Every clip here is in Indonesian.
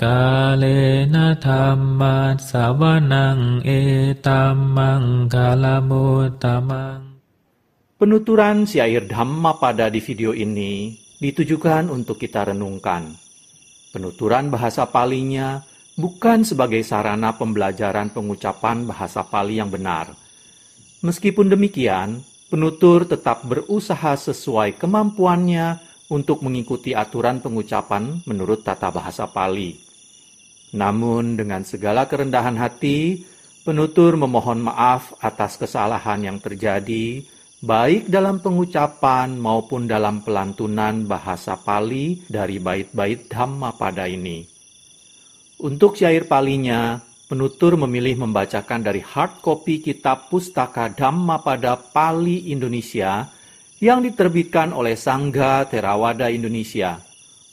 Kalena dhamma sawanang etamang kalamutamang. Penuturan syair Dhammapada di video ini ditujukan untuk kita renungkan. Penuturan bahasa Palinya bukan sebagai sarana pembelajaran pengucapan bahasa Pali yang benar. Meskipun demikian, penutur tetap berusaha sesuai kemampuannya untuk mengikuti aturan pengucapan menurut tata bahasa Pali. Namun dengan segala kerendahan hati, penutur memohon maaf atas kesalahan yang terjadi, baik dalam pengucapan maupun dalam pelantunan bahasa Pali dari bait-bait Dhammapada ini. Untuk syair Palinya, penutur memilih membacakan dari hard copy kitab Pustaka Dhammapada Pali Indonesia yang diterbitkan oleh Sangga Theravada Indonesia.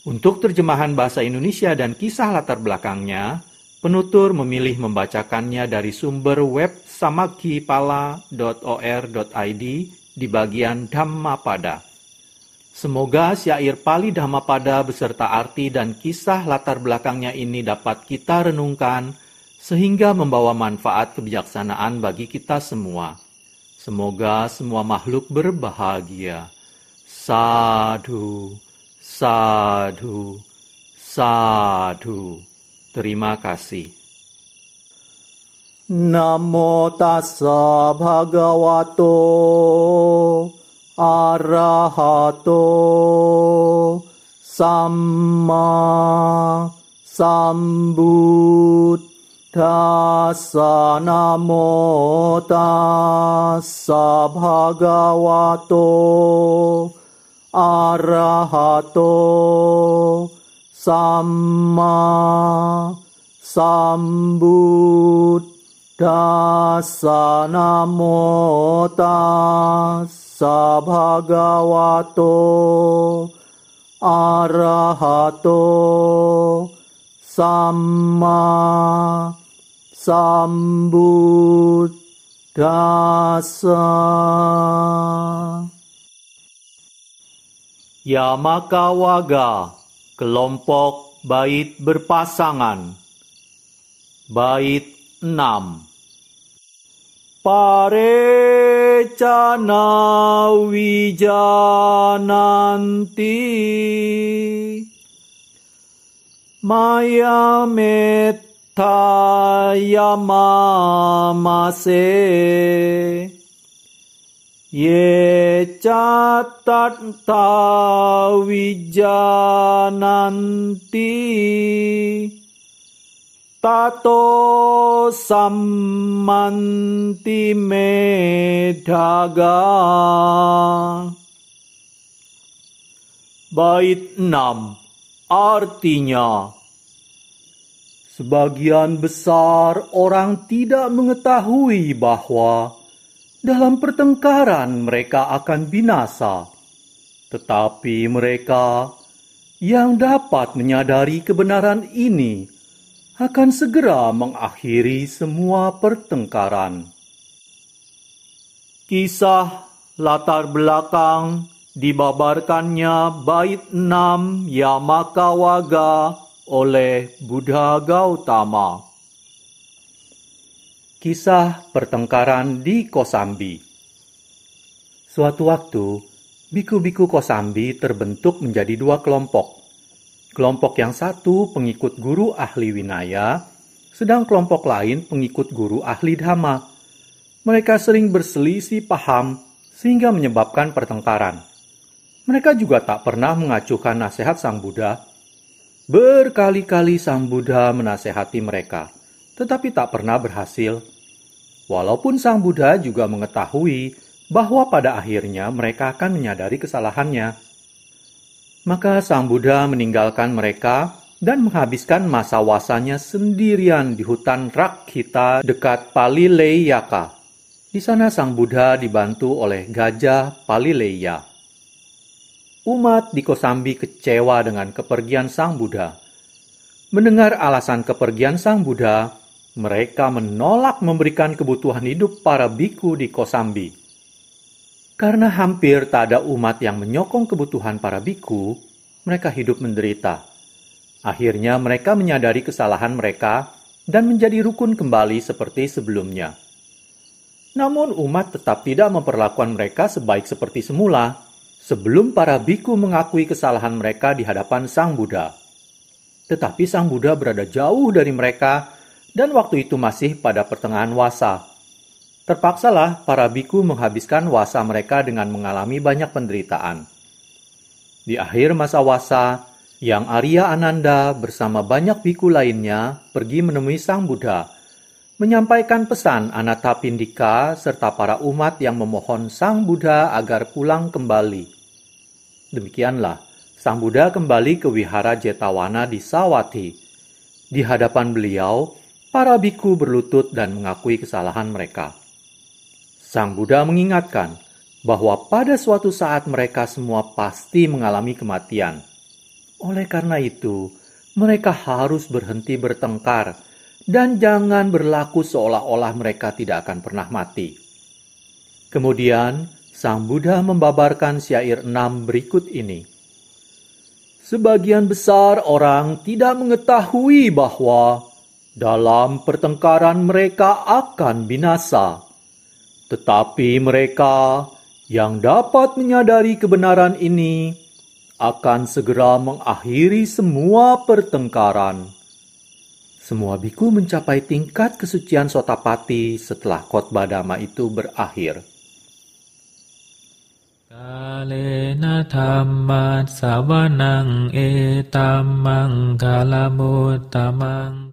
Untuk terjemahan bahasa Indonesia dan kisah latar belakangnya, penutur memilih membacakannya dari sumber web samakkhipala.or.id di bagian Dhammapada. Semoga syair Pali Dhammapada beserta arti dan kisah latar belakangnya ini dapat kita renungkan sehingga membawa manfaat kebijaksanaan bagi kita semua. Semoga semua makhluk berbahagia. Sadhu, sadhu, sadhu. Terima kasih. Namo tassa bhagavato arahato samma sambuddhassa. Namo tassa bhagavato arahato samma sambuddhassa. Namo tassa bhagavato arahato samma sambuddhassa. Yamakawaga, kelompok bait berpasangan. Bait 6. Parecana wijananti maya metta yamamase ye catatta wijananti tato sammanti medaga. Bait 6 artinya, sebagian besar orang tidak mengetahui bahwa dalam pertengkaran mereka akan binasa, tetapi mereka yang dapat menyadari kebenaran ini akan segera mengakhiri semua pertengkaran. Kisah latar belakang dibabarkannya bait 6 Yamakawaga oleh Buddha Gautama. Kisah pertengkaran di Kosambi. Suatu waktu, biku-biku Kosambi terbentuk menjadi dua kelompok. Kelompok yang satu pengikut guru ahli Winaya, sedang kelompok lain pengikut guru ahli Dhamma. Mereka sering berselisih paham sehingga menyebabkan pertengkaran. Mereka juga tak pernah mengacuhkan nasihat Sang Buddha. Berkali-kali Sang Buddha menasehati mereka, tetapi tak pernah berhasil. Walaupun Sang Buddha juga mengetahui bahwa pada akhirnya mereka akan menyadari kesalahannya. Maka Sang Buddha meninggalkan mereka dan menghabiskan masa wasanya sendirian di hutan Rakhita dekat Palileiyaka. Di sana Sang Buddha dibantu oleh gajah Palileya. Umat di Kosambi kecewa dengan kepergian Sang Buddha. Mendengar alasan kepergian Sang Buddha, mereka menolak memberikan kebutuhan hidup para biku di Kosambi. Karena hampir tak ada umat yang menyokong kebutuhan para biku, mereka hidup menderita. Akhirnya mereka menyadari kesalahan mereka dan menjadi rukun kembali seperti sebelumnya. Namun umat tetap tidak memperlakukan mereka sebaik seperti semula sebelum para biku mengakui kesalahan mereka di hadapan Sang Buddha. Tetapi Sang Buddha berada jauh dari mereka dan waktu itu masih pada pertengahan wasa. Terpaksalah para biku menghabiskan wasa mereka dengan mengalami banyak penderitaan. Di akhir masa wasa, Yang Arya Ananda bersama banyak biku lainnya pergi menemui Sang Buddha, menyampaikan pesan Anathapindika serta para umat yang memohon Sang Buddha agar pulang kembali. Demikianlah, Sang Buddha kembali ke wihara Jetawana di Sawathi. Di hadapan beliau, para biku berlutut dan mengakui kesalahan mereka. Sang Buddha mengingatkan bahwa pada suatu saat mereka semua pasti mengalami kematian. Oleh karena itu, mereka harus berhenti bertengkar dan jangan berlaku seolah-olah mereka tidak akan pernah mati. Kemudian, Sang Buddha membabarkan syair 6 berikut ini. Sebagian besar orang tidak mengetahui bahwa dalam pertengkaran mereka akan binasa. Tetapi mereka yang dapat menyadari kebenaran ini akan segera mengakhiri semua pertengkaran. Semua biku mencapai tingkat kesucian Sotapati setelah khotbah Dhamma itu berakhir. Kalena dhammat savanang etammang kalamuttamang